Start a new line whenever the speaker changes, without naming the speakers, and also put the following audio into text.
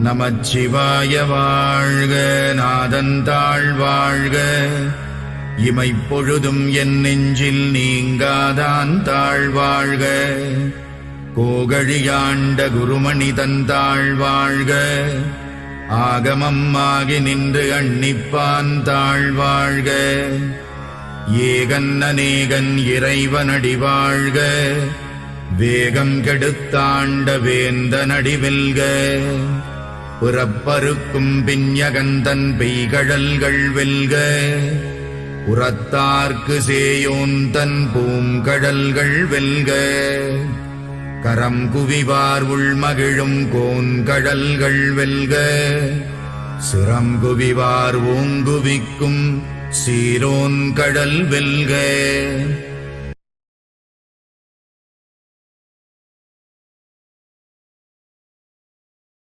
நமச்சிவாய வாழ்க. நாதந்தாள் வாழ்க. இமைப்பொழுதும் என் நெஞ்சில் நீங்காதான் தாழ்வாழ்க. கோகழியாண்ட குருமணி தந்தாள் வாழ்க. ஆகமம் ஆகி நின்று அண்ணிப்பான் தாழ்வாழ்க. ஏகன் அநேகன் இறைவனடி வாழ்க. வேகம் கெடுத்தாண்ட வேந்தனடி வெல்க. புறப்பருக்கும் பிஞகந்தன் பெய்கழல்கள் வெல்க. உரத்தார்க்கு சேயோன் தன் பூங்கடல்கள் வெல்க. கரம் குவிவார் உள்மகிழும் கோன்கடல்கள் வெல்க. சிரம் குவிவார் ஓங்குவிக்கும் சீரோன் கடல் வெல்க.